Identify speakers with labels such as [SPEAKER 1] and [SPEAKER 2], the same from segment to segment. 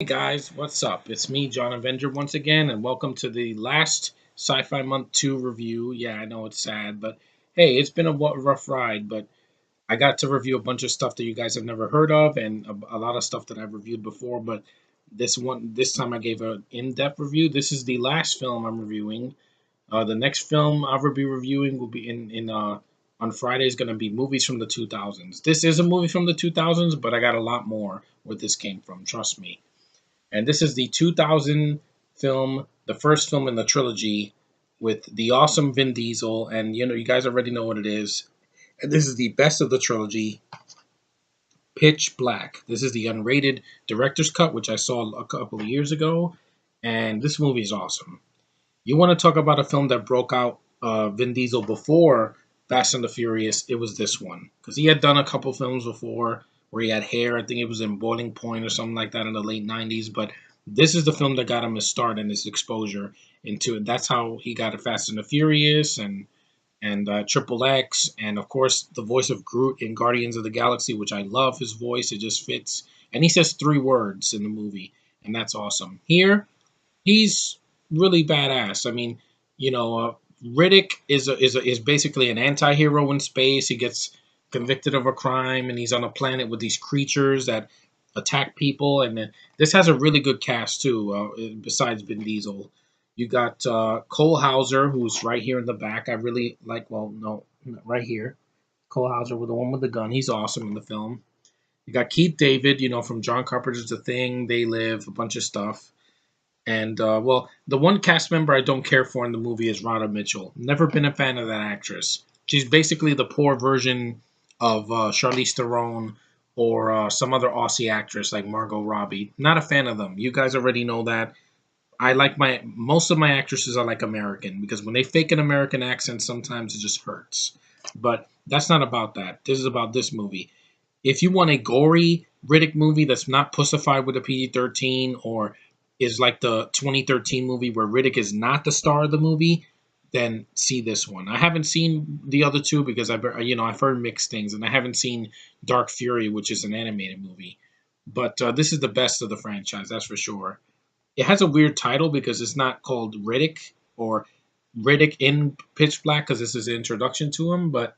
[SPEAKER 1] Hey guys, what's up? It's me, John Avenger, once again, and welcome to the last Sci-Fi Month 2 review. Yeah, I know it's sad, but hey, it's been a rough ride, but I got to review a bunch of stuff that you guys have never heard of and a lot of stuff that I've reviewed before, but this time I gave an in-depth review. This is the last film I'm reviewing. The next film I will be reviewing will be in on Friday is going to be movies from the 2000s. This is a movie from the 2000s, but I got a lot more where this came from, trust me. And this is the 2000 film, the first film in the trilogy with the awesome Vin Diesel. And you guys already know what it is. And this is the best of the trilogy, Pitch Black. This is the unrated director's cut, which I saw a couple of years ago. And this movie is awesome. You want to talk about a film that broke out Vin Diesel before Fast and the Furious? It was this one because he had done a couple films before where he had hair. I think it was in Boiling Point or something like that in the late '90s. But this is the film that got him his start and his exposure into it. That's how he got a Fast and the Furious and Triple X, and of course the voice of Groot in Guardians of the Galaxy, which I love his voice. It just fits, and he says three words in the movie, and that's awesome. Here he's really badass. I mean, Riddick is basically an anti-hero in space. He gets convicted of a crime, and he's on a planet with these creatures that attack people. And this has a really good cast too. Besides Vin Diesel, you got Cole Hauser, who's right here in the back. I really like. Well, no, right here, Cole Hauser with the one with the gun. He's awesome in the film. You got Keith David, from John Carpenter's The Thing, They Live, a bunch of stuff. And well, the one cast member I don't care for in the movie is Radha Mitchell. Never been a fan of that actress. She's basically the poor version of Charlize Theron or some other Aussie actress like Margot Robbie. Not a fan of them. You guys already know that. I like most of my actresses are like American because when they fake an American accent, sometimes it just hurts. But that's not about that. This is about this movie. If you want a gory Riddick movie that's not pussified with a PG-13 or is like the 2013 movie where Riddick is not the star of the movie, then see this one. I haven't seen the other two because I've heard mixed things, and I haven't seen Dark Fury, which is an animated movie. But this is the best of the franchise, that's for sure. It has a weird title because it's not called Riddick or Riddick in Pitch Black because this is the introduction to him, but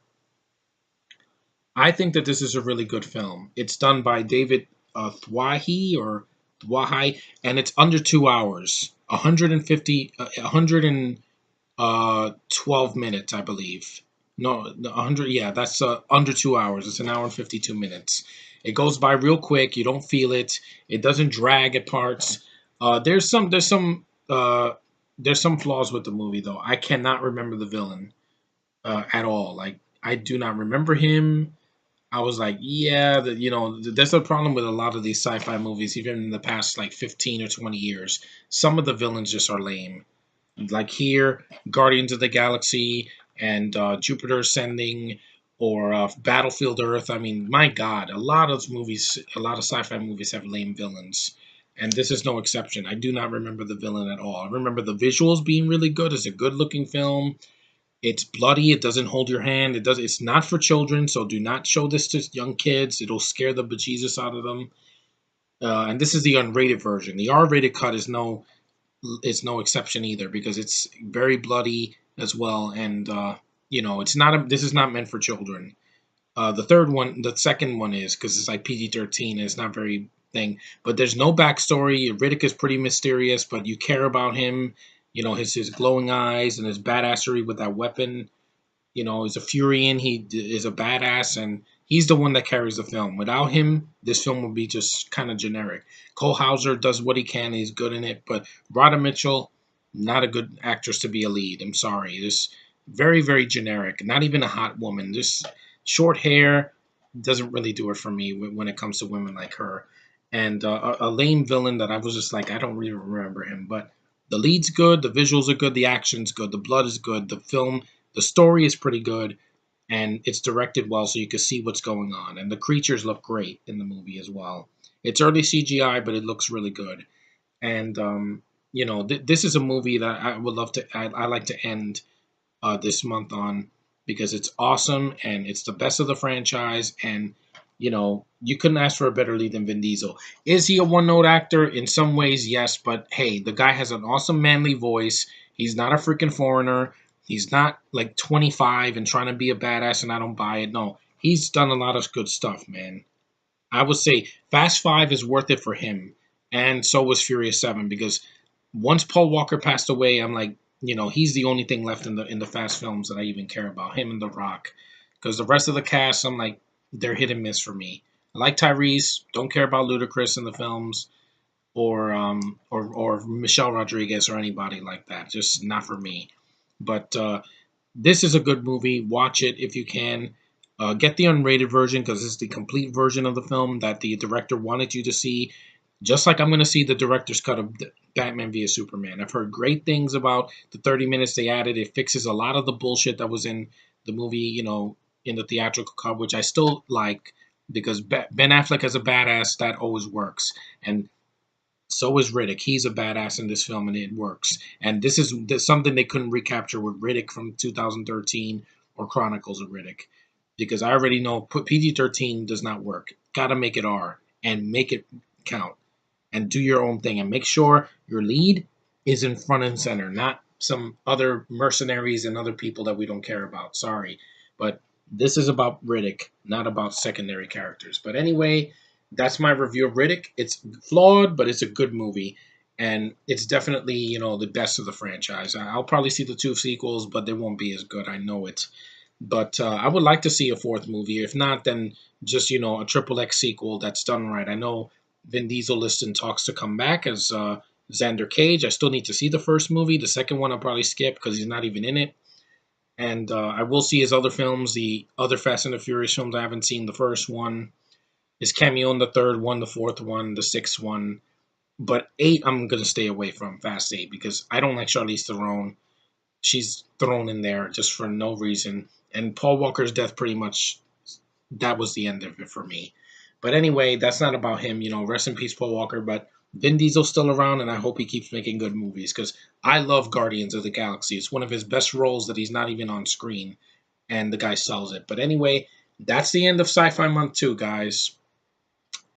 [SPEAKER 1] I think that this is a really good film. It's done by David Thwahi or Thwahi, and it's under 2 hours, 150, 112 minutes, I believe. No, 100. Yeah, that's under 2 hours. It's an hour and 52 minutes. It goes by real quick. You don't feel it. It doesn't drag at parts. There's some flaws with the movie though. I cannot remember the villain at all. Like I do not remember him. I was like, yeah, there's a problem with a lot of these sci-fi movies, even in the past like 15 or 20 years. Some of the villains just are lame. Like here, Guardians of the Galaxy and Jupiter Ascending or Battlefield Earth. I mean, my God, a lot of sci-fi movies have lame villains. And this is no exception. I do not remember the villain at all. I remember the visuals being really good. It's a good looking film. It's bloody. It doesn't hold your hand. It's not for children, so do not show this to young kids. It'll scare the bejesus out of them. And this is the unrated version. The R-rated cut is no exception either because it's very bloody as well. And it's not. This is not meant for children. The second one is because it's like PG-13 and it's not very thing. But there's no backstory. Riddick is pretty mysterious, but you care about him. His glowing eyes and his badassery with that weapon. He's a Furian. He is a badass, and he's the one that carries the film. Without him, this film would be just kind of generic. Cole Hauser does what he can. He's good in it, but Radha Mitchell, not a good actress to be a lead. I'm sorry. This very, very generic. Not even a hot woman. Just short hair doesn't really do it for me when it comes to women like her. And a lame villain that I was just like, I don't really remember him. But the lead's good. The visuals are good. The action's good. The blood is good. The story is pretty good, and it's directed well, so you can see what's going on. And the creatures look great in the movie as well. It's early CGI, but it looks really good. And this is a movie that I would love to. I like to end this month on because it's awesome and it's the best of the franchise. And you couldn't ask for a better lead than Vin Diesel. Is he a one note actor? In some ways, yes, but hey, the guy has an awesome manly voice. He's not a freaking foreigner. He's not like 25 and trying to be a badass, and I don't buy it. No, he's done a lot of good stuff, man. I would say Fast Five is worth it for him, and so was Furious Seven, because once Paul Walker passed away, I'm like, he's the only thing left in the Fast films that I even care about. Him and The Rock, because the rest of the cast, I'm like, they're hit and miss for me. I like Tyrese, don't care about Ludacris in the films, or Michelle Rodriguez or anybody like that. Just not for me. But this is a good movie. Watch it if you can. Get the unrated version because it's the complete version of the film that the director wanted you to see. Just like I'm going to see the director's cut of Batman vs Superman. I've heard great things about the 30 minutes they added. It fixes a lot of the bullshit that was in the movie, in the theatrical cut, which I still like because Ben Affleck as a badass, that always works. And so is Riddick. He's a badass in this film, and it works. And this is something they couldn't recapture with Riddick from 2013 or Chronicles of Riddick, because I already know put PG-13 does not work. Got to make it R and make it count, and do your own thing, and make sure your lead is in front and center, not some other mercenaries and other people that we don't care about. Sorry, but this is about Riddick, not about secondary characters. But anyway, that's my review of Riddick. It's flawed, but it's a good movie, and it's definitely the best of the franchise. I'll probably see the two sequels, but they won't be as good. I know it. But I would like to see a fourth movie. If not, then just a triple X sequel that's done right. I know Vin Diesel is in talks to come back as Xander Cage. I still need to see the first movie. The second one I'll probably skip because he's not even in it. And I will see his other films, the other Fast and the Furious films. I haven't seen the first one. His cameo in the third one, the fourth one, the sixth one. But eight, I'm gonna stay away from Fast Eight because I don't like Charlize Theron. She's thrown in there just for no reason. And Paul Walker's death, pretty much, that was the end of it for me. But anyway, that's not about him. Rest in peace, Paul Walker. But Vin Diesel's still around, and I hope he keeps making good movies because I love Guardians of the Galaxy. It's one of his best roles that he's not even on screen, and the guy sells it. But anyway, that's the end of Sci-Fi Month 2, guys.